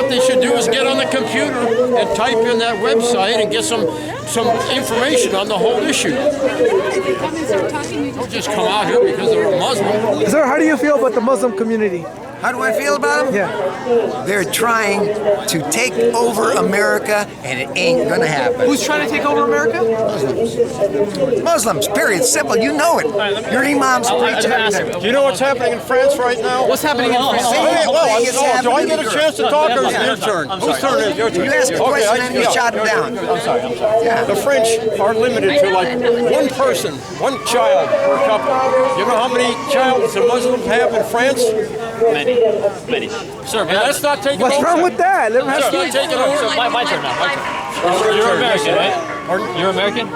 what they should do is get on the computer and type in that website and get some information on the whole issue. Don't just come out here because they're a Muslim. Sir, how do you feel about the Muslim community? How do I feel about them? Yeah. They're trying to take over America, and it ain't gonna happen. Who's trying to take over America? Muslims, period. Simple. You know it. Your imams preach everything. Do you know what's happening in France right now? What's happening in France? Do I get a chance to talk, or is it your turn? Whose turn is it? Your turn. You asked a question and you shot it down. I'm sorry. Yeah. The French are limited to like one person, one child per couple. You know how many children the Muslims have in France? Many. Sir, Let's not take it What's over. wrong with that? Let them have Let's not take it over. So my turn now. You're American, right? You're American?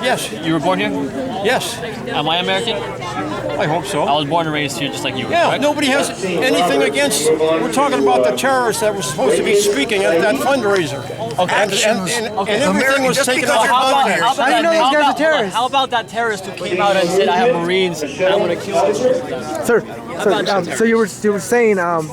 Yes. You were born here? Yes. Am I American? I hope so. I was born and raised here just like you were, Yeah, right? nobody has anything against. We're talking about the terrorists that were supposed to be speaking at that fundraiser. Okay. And everything was Just taken because out you're of born here. here. How do you know these guys are terrorists? How about that terrorist who came out and said, I have Marines and I'm going to kill them? Sir, so you were saying that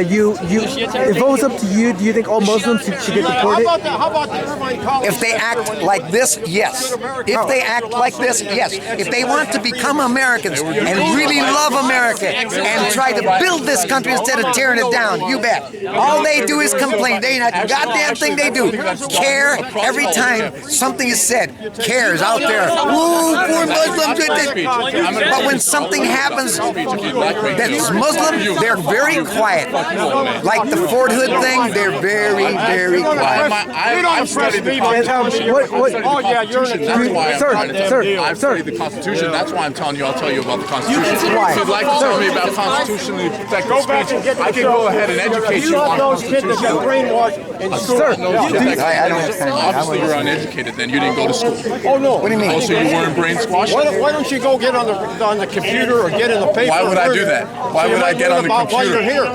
you if it was up to you, do you think all Muslims should get deported? How about the Irvine College? If they act like this, yes. If they act like this, yes. If they want to become Americans and really love America and try to build this country instead of tearing it down, you bet. All they do is complain. They ain't a goddamn thing they do. Care every time something is said. Cares out there. Ooh, poor Muslims. But when something happens that's Muslim, they're very quiet. Like the Fort Hood thing, they're very, very quiet. I've studied the Constitution. I've studied the Constitution. That's why I'm telling you. I'll tell you about the Constitution. If you'd like to tell me about constitutionally protected speech, I can go ahead and educate you on those kids that got Constitution. brainwashed in school. Obviously, you're uneducated. Then you didn't go to school. Oh no! What do you mean? Also, you weren't brain squashed. Why don't you go get on the computer or get in the paper? Why would I do that? Why would I get on the computer? Here.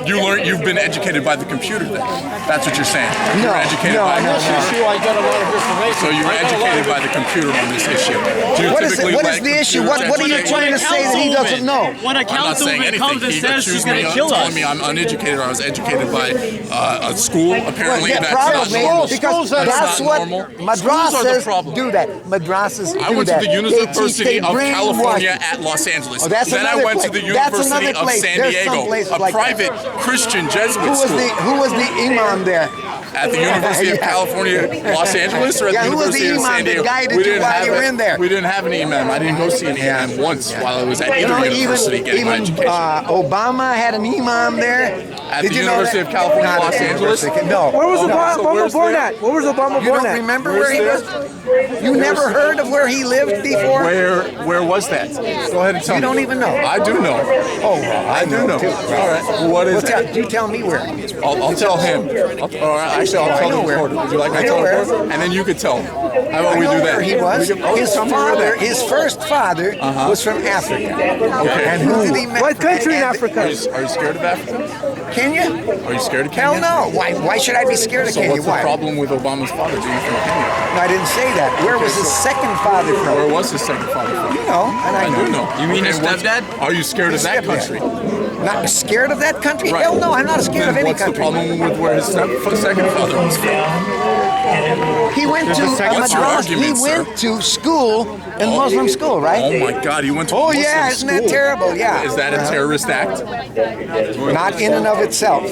You've been educated by the computer then. That's what you're saying. You're educated by the On this computer. issue, I get a lot of information. So you were educated by the computer on this issue. Do you What is typically the like issue? computer What are you education? trying to say that he doesn't know? When a I'm not saying councilwoman comes anything. and He says she's accused going me to of kill telling us. me I'm uneducated. I was educated by a school. Apparently, Yeah, that's not probably, normal. because That's that's not what normal. Schools are the madrasas problem. do that. Madrasas do that. I went to the They University of brainwash California you. at Los Angeles. Oh, that's Then I another went to place. the That's University another of place. San There's some Diego, places a like that. private Christian Jesuit school. Who was the imam there? At the University of California, Los Angeles, or at Yeah, the who was the University of imam San that Diego? guided you while you were in there? We didn't have an imam. I didn't go see an imam once while I was at either university getting my education. Obama had an imam there. At Did the you know University that? of California, Not Los at the Angeles? University. No. Where was So Obama where's born there? at? Where was Obama You born don't at? remember Where's where he there? was? You never heard of where he lived before? Where was that? Go ahead and tell You me. don't even know. I do know. Oh, well, I do know. too. All right. Well, what is that? You tell me where. I'll tell him. Actually, I'll tell the reporter. Would you like me to tell the reporter? And then you could tell him. How about I we know do that? where he was. His first father was from Africa. Okay. And who did he marry? What country in Africa? Are you scared of Africa? Kenya? Are you scared of Hell Kenya? no. Why should I be scared of So Kenya? what's the Why? problem with Obama's father being from Kenya? No, I didn't say that. Where was his second father from? Where was his second father from? You know, and I do know. You mean his what's- stepdad? Are you scared of that Stepdad. country? Not scared of that country? Right. Hell no, I'm not scared Then of any what's country. the problem with where his second father was from? He went to What's your argument, he went to school in Muslim school, right? Oh my God, he went to Oh Muslim yeah, isn't that school. terrible? Yeah. Is that a terrorist act? Not in and of itself.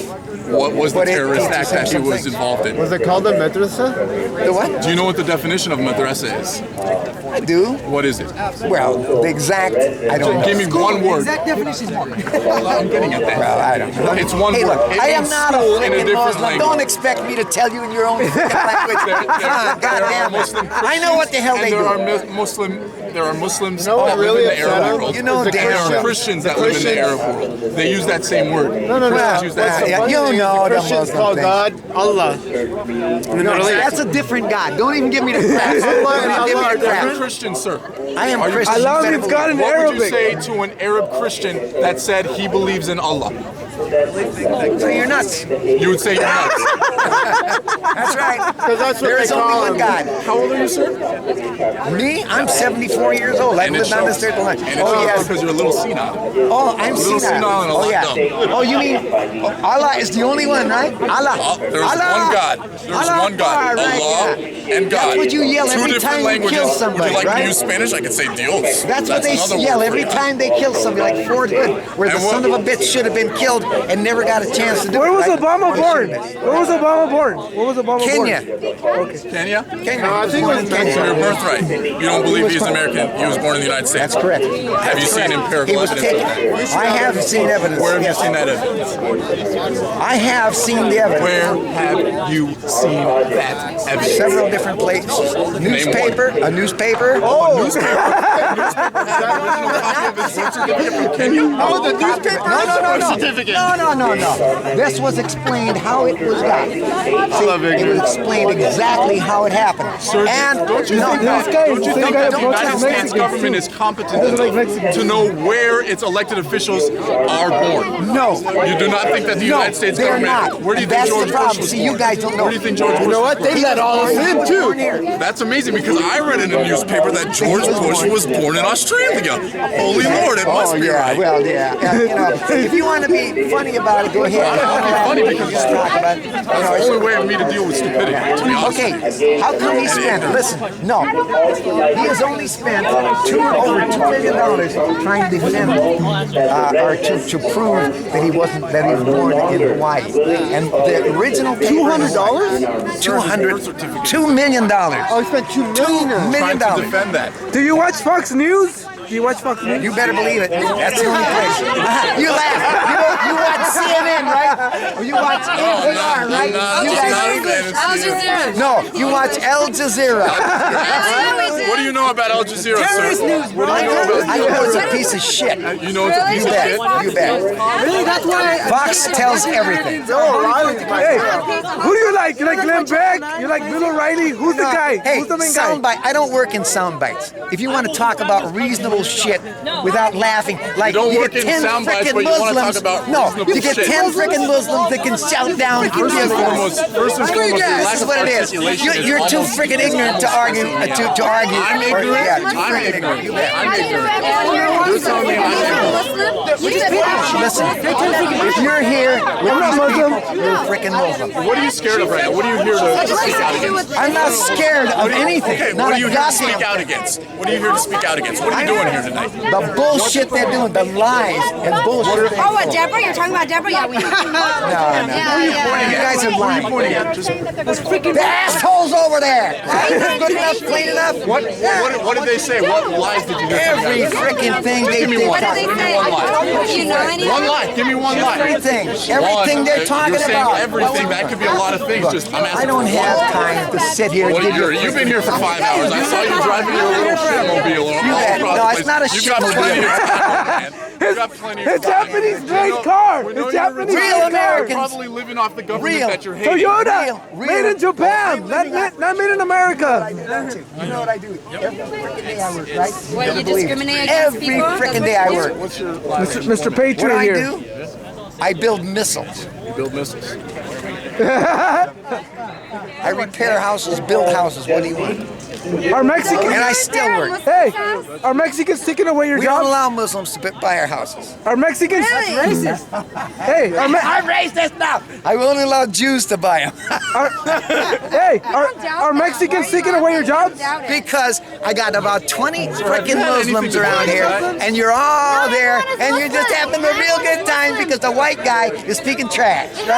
What was the But it terrorist teaches act that he some was things. involved in? Was it called a madrasa? The what? Do you know what the definition of madrasa is? I do. What is it? Well, the exact, I don't know. Give me one word. Exact definition. Well, I'm getting at that. Well, I don't know. It's one Hey, word. look, It I am means not a school in a freaking different Muslim. language. Don't expect me to tell you in your own freaking language. Goddamn Muslim it. I know what the hell they there do. are there are Muslims know what that really live in the upset Arab him? world. You know There damn are well. Christians that live in the Arab world. They use that same word. No. Christians use that same word. You know the Christians Muslim call thing. God Allah. No, that's a different God. Don't even give me the crap. Don't even give me the Are you crap. Christian, sir? I am Are you Christian. Allah You means better God in What would you Arabic. say to an Arab Christian that said he believes in Allah? So you're nuts. You would say you're nuts. That's right. That's what There they is only call one him. God. How old are you, sir? Me? I'm 74 years old. I've And it lived on this shows. earth a long And time. it Oh, shows yes. because you're a little senile. Oh, I'm little senile and a Oh, lot yeah. dumb. Oh, you mean Allah is the only one, right? Allah. There's Allah. one God. There's Allah one God. Akbar, right, Allah yeah. and God. That's what you yell Two every different time you languages. kill Would somebody, you like right? to use Spanish? I could say Dios. That's what they another yell word for every it. time they kill somebody, like Fort Hood, where the And what- son of a bitch should have been killed and never got a chance to do Where it. was right? Obama Or born? should have been. Where was Obama born? Where was Obama Kenya. born? Okay. Kenya? Kenya. I think it was So your birthright. You don't believe he's American. He was born in the United States. That's correct. Have you seen empirical He was evidence of taken. that? I have seen evidence. Where have you yes. seen that evidence? I have seen the evidence. Where have you seen that evidence? Several different places. Newspaper, a newspaper. Oh, Oh, the newspaper. No. This was explained how it was done. See, it was explained exactly how it happened. And Don't you think This guy don't is you the think guy that that the United protects States Mexicans, government too. is competent Those are like enough Mexicans. to know where its elected officials are born? no. You do not think that the No, United States they're government? not. Where do you That's think George the problem. Bush was See, you born? guys don't know. Where do you think George Bush You know what? was born? They let all us in Born too. here. That's amazing because I read in a newspaper that George Bush was born in Australia. Holy Lord, it must be yeah, right. well, yeah. You know, if you want to be funny about it, go ahead. Funny because just talk about it. You know, It's the it's- only way of me to deal with stupidity, to be honest. Okay, how come he spent? Listen, no, he has only spent over $2 million trying to defend, or to prove that he was born in Hawaii. And the original $200, $2 million. Oh, he spent $2 million. $2 million. Trying to defend that. Do you watch Fox News? Do you watch Fox News? You better believe it. That's the only place. You laugh. You watch CNN, right? Or you watch NPR, right? You guys- No, you watch Al Jazeera. What do you know about Al Jazeera, Terrorist sir? news, What do you know about I know it's a piece of shit. You know it's a piece You of bet. shit? You bet. Really? That's why. Fox tells everything. Hey, who do you like? You like Glenn Beck? You like Bill O'Reilly? Who's the guy? Hey, Who's the main guy? soundbite. I don't work in sound bites. If you want to talk about reasonable shit without laughing, like You don't you work get in 10 sound bites, frickin' but you wanna talk Muslims. about No, reasonable you get shit. 10 frickin' Muslims that can shout down. First and foremost, This is what it is. You're too freaking ignorant to argue. To argue. I'm Or- ignorant. yeah, too I'm freaking ignorant. You bet. I'm ignorant. You're telling me I'm ignorant. Listen, if you're here with I'm not these Muslim. people, you're a freaking Muslim. What are you scared of right now? What are you here to speak out against? I'm not scared of anything. Okay, Not what are a you here to speak goddamn out against? What are you here to speak out against? What are you doing here tonight? The bullshit they're doing, the lies and bullshit. Oh, what, Deborah? You're talking about Deborah? Yeah, we know. No. You guys are lying. Just, The assholes over there. Good enough, clean enough. what did they say? What lies did you hear? Every freaking thing they Give me did. one. What do they say? One lie. Do you know anything? One lie. Give me one lie. Everything they're talking You're saying about. everything. That could be a lot of things. Look, Just I'm asking. I don't have time to sit here and Well, give you. you've been here for 5 hours. I saw you driving your little shitmobile all bet. across No, the it's place. not a You've got shitmobile. plenty of time, man. You've got plenty of It's time. Japanese-made car. We know It's you're Japanese Real retired. Americans. You're probably living off the government Real. that you're hating. Toyota, Real. made in Japan, not made in America. You know what I do? Every freaking day I work, right? What, you Believe it. discriminate against Every people? freaking day I work. What's your life? Mr. What do Patriot I here. do? I build missiles. You build missiles. I repair houses, build houses. What do you want? Are Mexicans? And I still work. Hey, are Mexicans taking away your We don't jobs? allow Muslims to buy our houses. Are Mexicans? Racist. Hey, I'm racist now. I only allow Jews to buy them. are Mexicans taking away your jobs? Because I got about 20 freaking Muslims around here, and you're all there, and you're just having a real good time because the white guy is speaking trash.